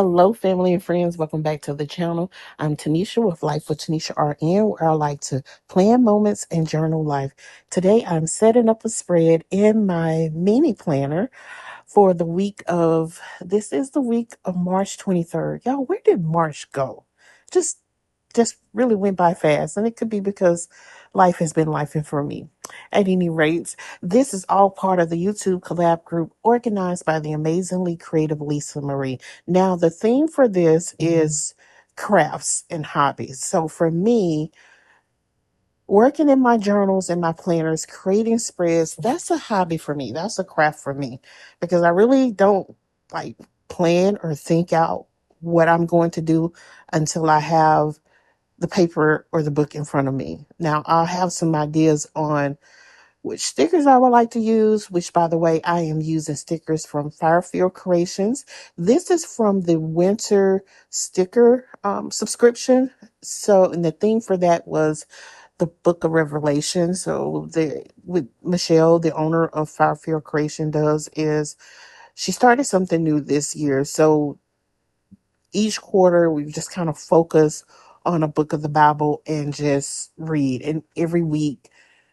Hello, family and friends. Welcome back to the channel. I'm Tanisha with Life with Tanisha RN, where I like to plan moments and journal life. Today, I'm setting up a spread in my mini planner for the week of, this is the week of March 23rd. Y'all, where did March go? Just, just really went by fast. And it could be because life has been lifing for me. At any rate, this is all part of the YouTube collab group organized by the amazingly creative Lisa Marie. Now, the theme for this is crafts and hobbies. So for me, working in my journals and my planners, creating spreads, that's a hobby for me. That's a craft for me because I really don't like plan or think out what I'm going to do until I have the paper or the book in front of me. Now, I'll have some ideas on which stickers I would like to use, which, by the way, I am using stickers from Firefield Creations. This is from the winter sticker subscription. So, and the theme for that was the Book of Revelation. So, with Michelle, the owner of Firefield Creation, does is she started something new this year. So, each quarter we just kind of focus on a book of the Bible and just read. And every week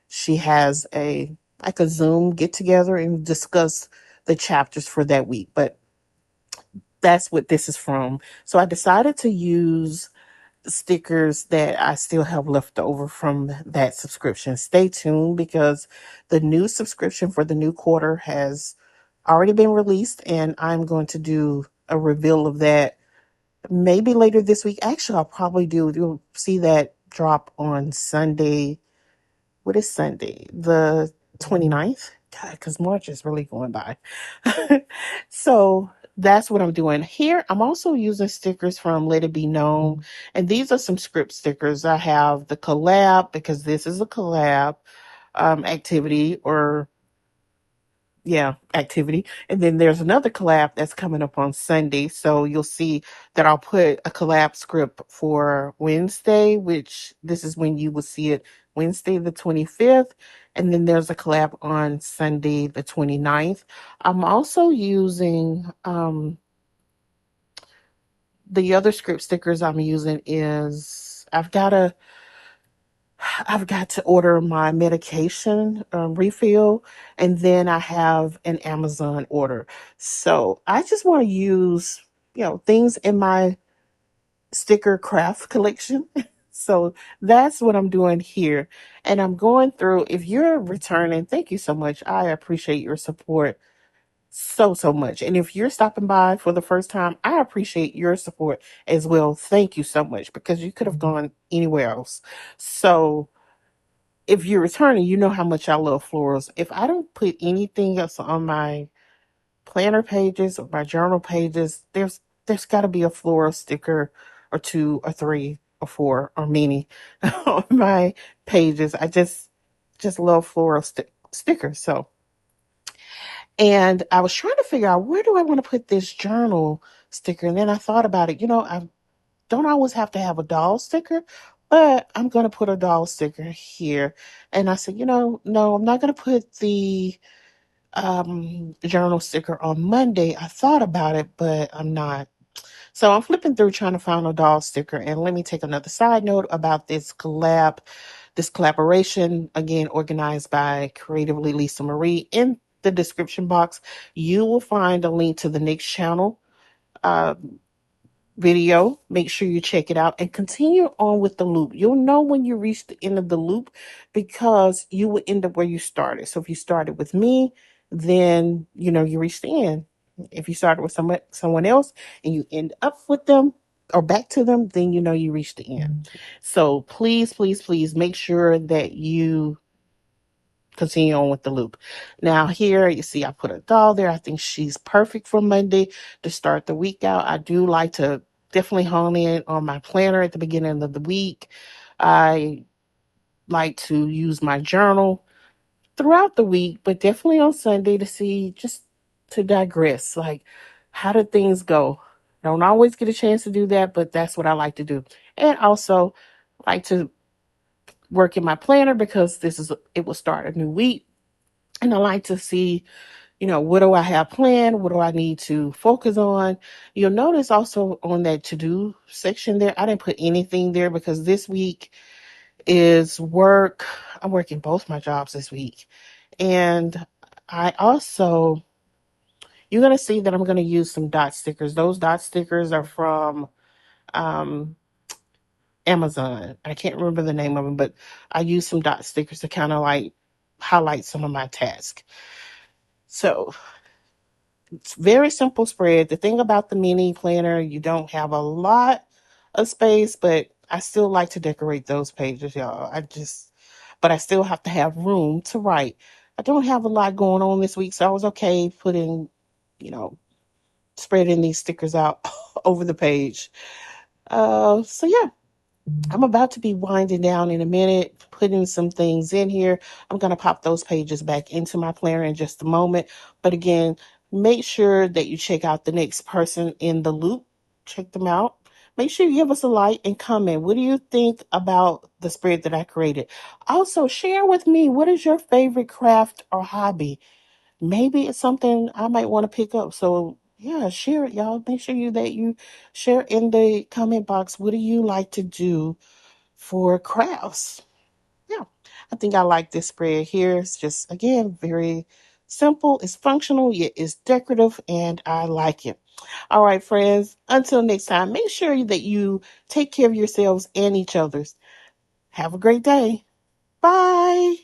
she has a Zoom get together and discuss the chapters for that week. But that's what this is from. So I decided to use stickers that I still have left over from that subscription. Stay tuned because the new subscription for the new quarter has already been released, and I'm going to do a reveal of that maybe later this week. Actually, I'll probably do, you'll see that drop on Sunday. What is Sunday? The 29th? God, because March is really going by. So that's what I'm doing here. I'm also using stickers from Let It Be Known. And these are some script stickers. I have the collab because this is a collab activity or activity. And then there's another collab that's coming up on Sunday. So you'll see that I'll put a collab script for Wednesday, which this is when you will see it, Wednesday the 25th. And then there's a collab on Sunday the 29th. I'm also using the other script stickers I'm using is I've got to order my medication refill, and then I have an Amazon order. So I just want to use, things in my sticker craft collection. So that's what I'm doing here. And I'm going through, if you're returning, thank you so much. I appreciate your support so, so much. And if you're stopping by for the first time, I appreciate your support as well. Thank you so much because you could have gone anywhere else. So, if you're returning, you know how much I love florals. If I don't put anything else on my planner pages or my journal pages, there's got to be a floral sticker or two or three or four or many on my pages. I just love floral stickers. So, and I was trying to figure out, where do I want to put this journal sticker, and then I thought about it. I don't always have to have a doll sticker, but I'm going to put a doll sticker here. And I said, no, I'm not going to put the journal sticker on Monday. I thought about it, but I'm not. So I'm flipping through trying to find a doll sticker. And let me take another side note about this collaboration, again, organized by Creatively Lisa Marie. In the description box, you will find a link to the next channel. Uh, Video. Make sure you check it out and continue on with the loop. You'll know when you reach the end of the loop because you will end up where you started. So if you started with me, then you reach the end. If you started with someone else and you end up with them or back to them, then you reach the end. So please, please, please make sure that you continue on with the loop. Now here you see I put a doll there. I think she's perfect for Monday to start the week out. I do like to definitely hone in on my planner at the beginning of the week. I like to use my journal throughout the week, but definitely on Sunday to see, just to digress, like, how did things go? Don't always get a chance to do that, but that's what I like to do. And also like to work in my planner because it will start a new week. And I like to see, what do I have planned? What do I need to focus on? You'll notice also on that to do section there, I didn't put anything there because this week is work. I'm working both my jobs this week. And I also, you're going to see that I'm going to use some dot stickers. Those dot stickers are from um, Amazon. I can't remember the name of them, but I use some dot stickers to kind of like highlight some of my tasks. So it's very simple spread. The thing about the mini planner, you don't have a lot of space, but I still like to decorate those pages, y'all. But I still have to have room to write. I don't have a lot going on this week, so I was okay putting, you know, spreading these stickers out over the page. So yeah, I'm about to be winding down in a minute, putting some things in here. I'm going to pop those pages back into my planner in just a moment. But again, make sure that you check out the next person in the loop. Check them out. Make sure you give us a like and comment. What do you think about the spread that I created? Also, share with me, what is your favorite craft or hobby? Maybe it's something I might want to pick up. So yeah, share it, y'all. Make sure you share in the comment box. What do you like to do for crafts? Yeah, I think I like this spread here. It's just, again, very simple. It's functional, yet it's decorative, and I like it. All right, friends, until next time, make sure that you take care of yourselves and each other's. Have a great day. Bye.